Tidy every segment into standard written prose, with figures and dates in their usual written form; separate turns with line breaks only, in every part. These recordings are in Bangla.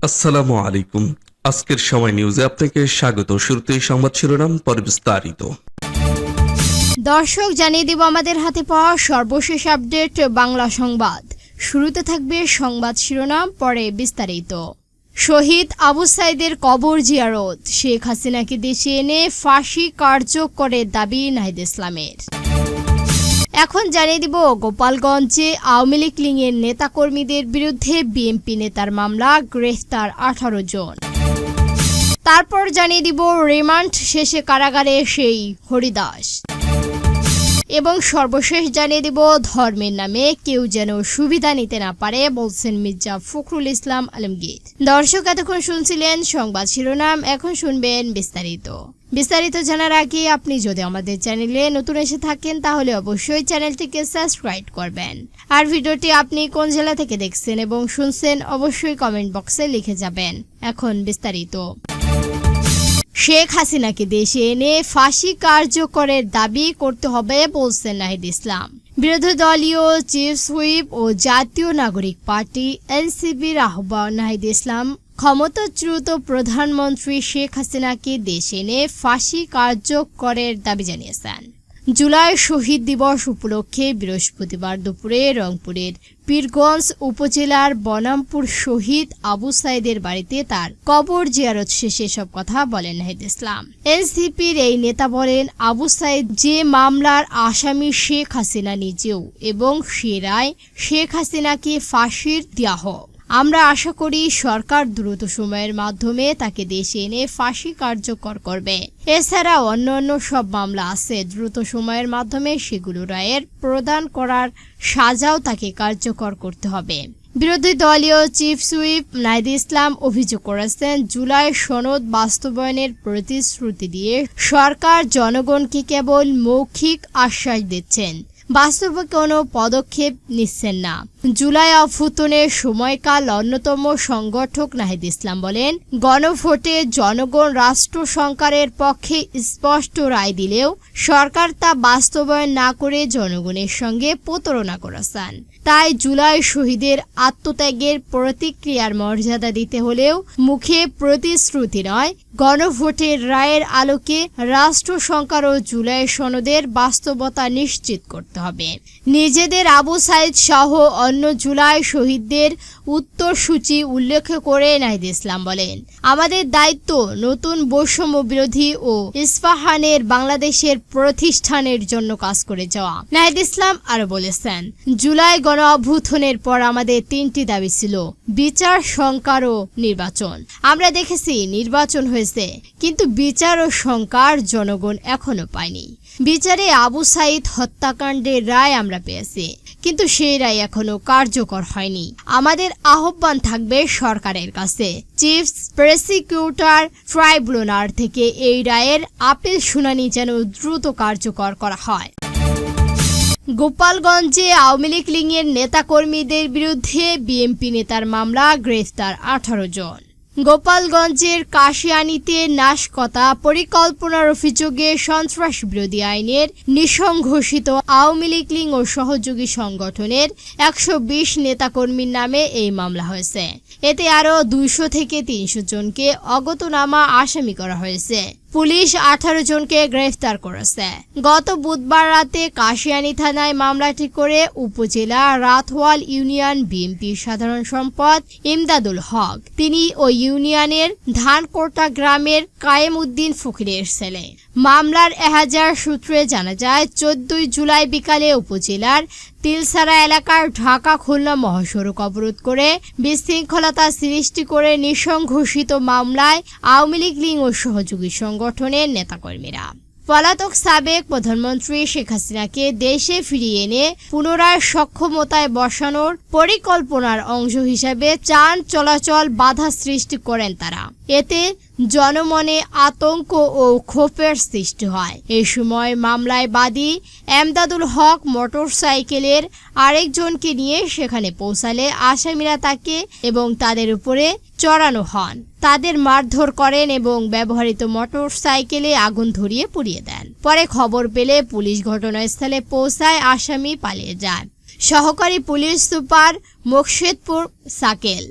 আসসালামু আলাইকুম। আজকের সময় নিউজে আপনাকে স্বাগত। শুরুতেই সংবাদ শিরোনাম, পরে বিস্তারিত।
দর্শক, জানিয়ে দেব আমাদের হাতে পাওয়া সর্বশেষ আপডেট বাংলা সংবাদ। শুরুতে থাকবে সংবাদ শিরোনাম, পরে বিস্তারিত। শহীদ আবু সাইদের কবর জিয়ারত, শেখ হাসিনাকে দেশে এনে ফাঁসি কার্যকরের দাবি নাহিদ ইসলামের। এখন জানিয়ে দিব গোপালগঞ্জে আওয়ামী লীগের নেতাকর্মীদের বিরুদ্ধে বিএনপি নেতার মামলা, গ্রেফতার 18 জন। তারপর জানিয়ে দিব রিমান্ড শেষে কারাগারে সেই হরিদাস। এবং সর্বশেষ জানিয়ে দিব ধর্মের নামে কেউ যেন সুবিধা নিতে না পারে, বলছেন মির্জা ফখরুল ইসলাম আলমগীর। দর্শক, এতক্ষণ শুনছিলেন সংবাদ শিরোনাম, এখন শুনবেন বিস্তারিত। বিস্তারিত জানার আগে আপনি যদি আমাদের চ্যানেলে নতুন এসে থাকেন তাহলে অবশ্যই চ্যানেলটিকে সাবস্ক্রাইব করবেন। আর ভিডিওটি আপনি কোন জেলা থেকে দেখছেন এবং শুনছেন অবশ্যই কমেন্ট বক্সে লিখে যাবেন। এখন বিস্তারিত। শেখ হাসিনাকে দেশে এনে ফাঁসি কার্যকরের দাবি করতে হবে, বলছেন নাহিদ ইসলাম। বিরোধী দলীয় চিফ হুইপ ও জাতীয় নাগরিক পার্টি এনসিপির আহ্বায়ক নাহিদ ইসলাম ক্ষমতাচ্যুত প্রধানমন্ত্রী শেখ হাসিনাকে দেশে এনে ফাঁসি কার্যকরের দাবি জানিয়েছেন। জুলাই শহীদ দিবস উপলক্ষে বৃহস্পতিবার দুপুরে রংপুরের পীরগঞ্জ উপজেলার বনামপুর শহীদ আবু সাইদের বাড়িতে তার কবর জিয়ারত শেষে সব কথা বলেন নাহিদ ইসলাম। এনসিপির এই নেতা বলেন, আবু সাইদ যে মামলার আসামি শেখ হাসিনা নিজেও, এবং সে রায় শেখ হাসিনাকে ফাঁসির দেওয়া হোক। আমরা আশা করি সরকার দ্রুত সময়ের মাধ্যমে তাকে দেশে এনে ফাঁসি কার্যকর করবে। এছাড়া অন্যান্য সব মামলা আছে, দ্রুত সময়ের মাধ্যমে সেগুলো রায়ের প্রদান করার সাজাও তাকে কার্যকর করতে হবে। বিরোধী দলীয় চিফ হুইপ নাহিদ ইসলাম অভিযোগ করেছেন, জুলাই সনদ বাস্তবায়নের প্রতিশ্রুতি দিয়ে সরকার জনগণকে কেবল মৌখিক আশ্বাস দিচ্ছেন, বাস্তবে কোনো পদক্ষেপ নিচ্ছেন না। জুলাই অভ্যুত্থানের সময়কাল অন্যতম সংগঠক নাহিদ ইসলাম বলেন, গণভোটে জনগণ রাষ্ট্র সংস্কারের পক্ষে স্পষ্ট রায় দিলেও সরকার তা বাস্তবায়ন না করে জনগণের সঙ্গে প্রতারণা করেছেন। তাই জুলাই শহীদের আত্মত্যাগের প্রতিক্রিয়ার মর্যাদা দিতে হলেও মুখে প্রতিশ্রুতি নয়, গণভোটের রায়ের আলোকে রাষ্ট্র সংস্কার ও জুলাই সনদের বাস্তবতা নিশ্চিত করতে হবে। নিজেদের আবু সাইদ সহ অন্য জুলাই শহীদদের উত্তরসূচি উল্লেখ করে নাহিদ ইসলাম বলেন, আমাদের দায়িত্ব নতুন বৈষম্য বিরোধী ও ইস্পাহানের বাংলাদেশের প্রতিষ্ঠানের জন্য কাজ করে যাওয়া। নাহিদ ইসলাম আরো বলেছেন, জুলাই গণ অভ্যুত্থানের পর আমাদের 3টি দাবি ছিল, বিচার, সংস্কার ও নির্বাচন। আমরা দেখেছি নির্বাচন হয়েছে, কিন্তু বিচার ও সংস্কার জনগণ এখনো পায়নি। বিচারে আবু সাইদ হত্যাকাণ্ডের রায় আমরা পেয়েছি, কিন্তু সেই রায় এখনো কার্যকর হয়নি। আমাদের আহ্বান থাকবে সরকারের কাছে, চিফ প্রসিকিউটর ট্রাইব্যুনাল থেকে এই রায়ের আপিল শুনানি যেন দ্রুত কার্যকর করা হয়। গোপালগঞ্জে আওয়ামী লীগের নেতাকর্মীদের বিরুদ্ধে বিএনপি নেতার মামলা, গ্রেফতার 18 জন। গোপালগঞ্জের কাশিয়ানীতে নাশকতা পরিকল্পনার অভিযোগে সন্ত্রাস বিরোধী আইনের নিঃসংঘোষিত আওয়ামী লীগ ও সহযোগী সংগঠনের 120 নেতাকর্মীর নামে এই মামলা হয়েছে। এতে আরও 200 থেকে 300 জনকে অজ্ঞাতনামা আসামি করা হয়েছে। পুলিশ 18 জনকে গ্রেফতার করেছে। গত বুধবার রাতে কাশিয়ানী থানায় মামলাটি করে উপজেলা রাতওয়াল ইউনিয়ন বিএনপির সাধারণ সম্পাদক ইমদাদুল হক। তিনি ওই ইউনিয়নের ধানকোটা গ্রামের কায়েম উদ্দিন ফকিরের ছেলে। মামলার এজাহার সূত্রে জানা যায়, 14 জুলাই বিকালে উপজেলার তিলসারা এলাকার ঢাকা খুলনা মহাসড়ক অবরোধ করে বিশৃঙ্খলতা সৃষ্টি করে নিঃসংঘোষিত মামলায় আওয়ামী লীগ ও সহযোগী সংগঠনের নেতাকর্মীরা পলাতক সাবেক প্রধানমন্ত্রী শেখ হাসিনাকে দেশে ফিরিয়ে এনে পুনরায় সক্ষমতায় বসানোর পরিকল্পনার অংশ হিসেবে যান চলাচল বাধা সৃষ্টি করেন তারা। এতে জনমনে আতঙ্ক ও ক্ষোভের সৃষ্টি হয়। এই সময় মামলায় বাদী এমদাদুল হক মোটরসাইকেলের আরেকজনকে নিয়ে সেখানে পৌঁছালে আসামিরা তাকে এবং তাদের উপরে চড়ানো হন। তাদের মারধর করেন এবং ব্যবহৃত মোটরসাইকেলে আগুন ধরিয়ে পুড়িয়ে দেন। পরে খবর পেলে পুলিশ ঘটনাস্থলে পৌঁছায়, আসামি পালিয়ে যায়। সহকারী পুলিশ সুপার মোকশেদপুর সাকেল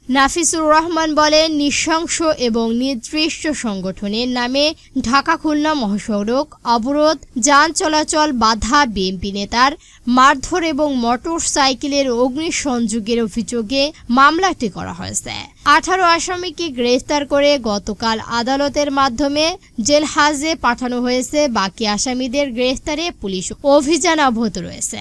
নাফিসুর রহমান বলেন, নৃশংস এবং নির্দিষ্ট সংগঠনের নামে ঢাকা খুলনা মহাসড়ক অবরোধ, যান চলাচল বাধা, বিএনপি নেতার মারধর এবং মোটর সাইকেলের অগ্নিসংযোগের অভিযোগে মামলাটি করা হয়েছে। 18 আসামিকে গ্রেফতার করে গতকাল আদালতের মাধ্যমে জেলহাজে পাঠানো হয়েছে। বাকি আসামিদের গ্রেফতারে পুলিশ অভিযান অব্যাহত রয়েছে।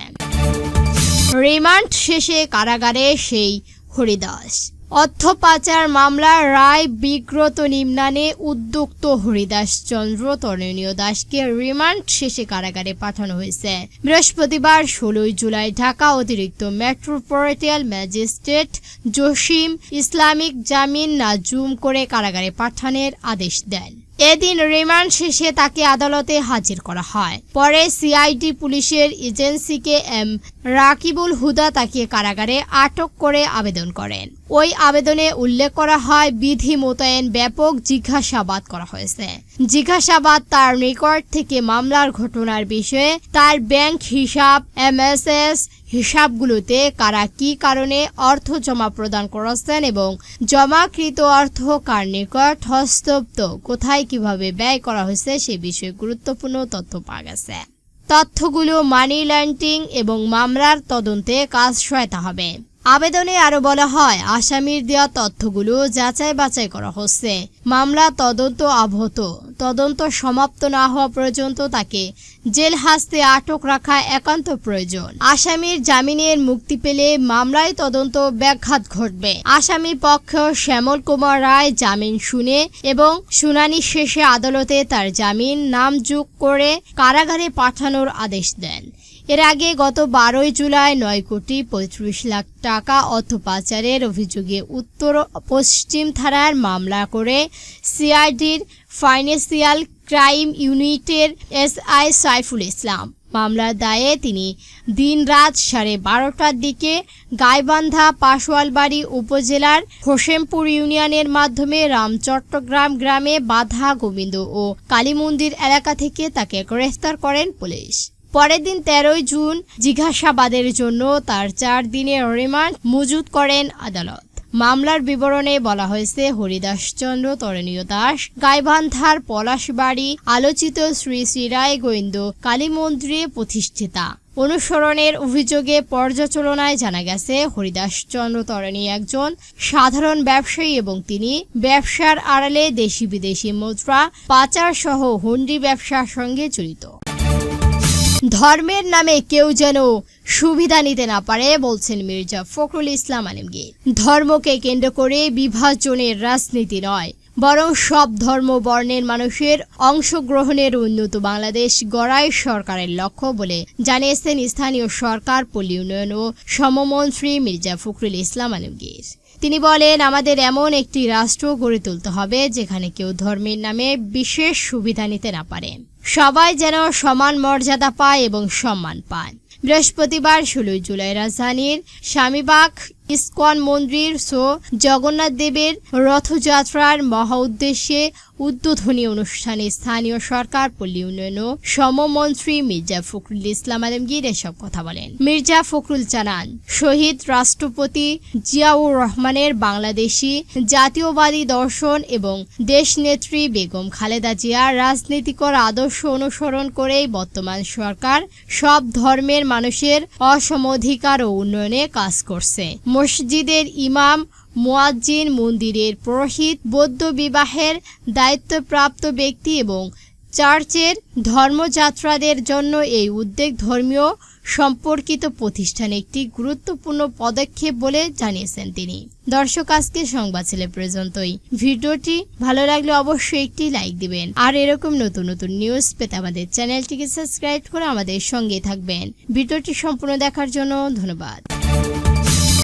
রিমান্ড শেষে কারাগারে সেই হরিদাস। অর্থ পাচার মামলার রায় বিগ্রত নিম্নানে উদ্যুক্ত হরিদাস চন্দ্র তরণীয় দাসকে রিমান্ড শেষে কারাগারে পাঠানো হয়েছে। বৃহস্পতিবার 16 জুলাই ঢাকা অতিরিক্ত মেট্রোপলিটন ম্যাজিস্ট্রেট জসিম ইসলামিক জামিন নাজুম করে কারাগারে পাঠানোর আদেশ দেন। এদিন রিমান্ড শেষে তাকে আদালতে হাজির করা হয়। পরে সিআইডি পুলিশের এজেন্সিকে এম রাকিবুল হুদা তাকে কারাগারে আটক করে আবেদন করেন। ওই আবেদনে উল্লেখ করা হয়, বিধি মোতায়েন ব্যাপক জিজ্ঞাসাবাদ করা হয়েছে। জিজ্ঞাসাবাদ তার নিকট থেকে মামলার ঘটনার বিষয়ে, তার ব্যাংক হিসাব, এমএসএস হিসাবগুলোতে কারা কি কারণে অর্থ জমা প্রদান করেছেন এবং জমাকৃত অর্থ কার নিকট হস্তপ্ত, কোথায় কিভাবে ব্যয় করা হয়েছে সে বিষয়ে গুরুত্বপূর্ণ তথ্য পাওয়া গেছে। তথ্যগুলো মানি লন্ডারিং এবং মামলার তদন্তে কাজ সহায়তা হবে। আবেদনে আরো বলা হয়, আসামির দেওয়া তথ্যগুলো যাচাই বাছাই করা হচ্ছে। মামলা তদন্ত অব্যাহত। তদন্ত সমাপ্ত না হওয়া পর্যন্ত তাকে জেল হাজতে আটক রাখা একান্ত প্রয়োজন। আসামির জামিনের মুক্তি পেলে মামলায় তদন্ত ব্যাঘাত ঘটবে। আসামি পক্ষ শ্যামল কুমার রায় জামিন শুনে এবং শুনানি শেষে আদালতে তার জামিন নামঞ্জুর করে কারাগারে পাঠানোর আদেশ দেন। এর আগে গত 12 জুলাই 9,35 লাখ টাকা অর্থ পাচারের অভিযোগে উত্তর পশ্চিম থানার মামলা করে সিআইডির ফাইন্যান্সিয়াল ক্রাইম ইউনিটের এসআই সাইফুল ইসলাম মামলার দায়ে তিনি দিন-রাত 12:30টার দিকে গাইবান্ধা পাশোয়ালবাড়ি উপজেলার হোসেনপুর ইউনিয়নের মাধ্যমে রামচট্টগ্রাম গ্রামে বাধা গোবিন্দ ও কালীমন্দির এলাকা থেকে তাকে গ্রেফতার করেন পুলিশ। পরের দিন 13 জুন জিজ্ঞাসাবাদের জন্য তার 4 দিনের রিমান্ড মঞ্জুর করেন আদালত। মামলার বিবরণে বলা হয়েছে, হরিদাস চন্দ্র তরণীয় দাস গাইবান্ধার পলাশবাড়ি আলোচিত শ্রী শ্রী রায় গোবিন্দ কালী মন্দিরে প্রতিষ্ঠিতা। অনুসরণের অভিযোগে পর্যালোচনায় জানা গেছে, হরিদাস চন্দ্র তরণী একজন সাধারণ ব্যবসায়ী এবং তিনি ব্যবসার আড়ালে দেশি বিদেশি মুদ্রা পাচার সহ হুন্ডি ব্যবসার সঙ্গে জড়িত। ধর্মের নামে কেউ যেন সুবিধা নিতে না পারে বলছেন মির্জা ফখরুল ইসলাম আলমগীর। ধর্মকে কেন্দ্র করে বিভাজনের রাজনীতি নয়, বরং সব ধর্ম বর্ণের মানুষের অংশগ্রহণের উন্নত বাংলাদেশ গড়াই সরকারের লক্ষ্য বলে জানিয়েছেন স্থানীয় সরকার, পল্লী উন্নয়ন ও শ্রমমন্ত্রী মির্জা ফখরুল ইসলাম আলমগীর। তিনি বলেন, আমাদের এমন একটি রাষ্ট্র গড়ে তুলতে হবে যেখানে কেউ ধর্মের নামে বিশেষ সুবিধা নিতে না পারে। সবাই যেন সমান মর্যাদা পায় এবং সম্মান পায়। বৃহস্পতিবার 16 জুলাই রাজধানীর স্বামীবাগ ইস্কন মন্দির ও জগন্নাথ দেবের রথযাত্রার মহা উদ্দেশ্যে উদ্বোধনী অনুষ্ঠানে স্থানীয় সরকার, পল্লী উন্নয়ন ও শ্রমমন্ত্রী মির্জা ফখরুল ইসলাম আলমগীর এসব কথা বলেন। মির্জা ফখরুল জানান, শহীদ রাষ্ট্রপতি জিয়াউর রহমানের বাংলাদেশি জাতীয়বাদী দর্শন এবং দেশনেত্রী বেগম খালেদা জিয়ার রাজনীতিকর আদর্শ অনুসরণ করেই বর্তমান সরকার সব ধর্মের মানুষের অসম অধিকার ও উন্নয়নে কাজ করছে। মসজিদের ইমাম, মুয়াজ্জিন, মন্দিরের পুরোহিত, বৌদ্ধ বিবাহের দায়িত্বপ্রাপ্ত ব্যক্তি এবং চার্চের ধর্মযাত্রাদের জন্য এই উদ্যোগ ধর্মীয় সম্পর্কিত প্রতিষ্ঠানে একটি গুরুত্বপূর্ণ পদক্ষেপ বলে জানিয়েছেন তিনি। দর্শক, আজকে সংবাদ ছিল পর্যন্তই। ভিডিওটি ভালো লাগলে অবশ্যই একটি লাইক দিবেন আর এরকম নতুন নতুন নিউজ পেতে আমাদের চ্যানেলটিকে সাবস্ক্রাইব করে আমাদের সঙ্গে থাকবেন। ভিডিওটি সম্পূর্ণ দেখার জন্য ধন্যবাদ।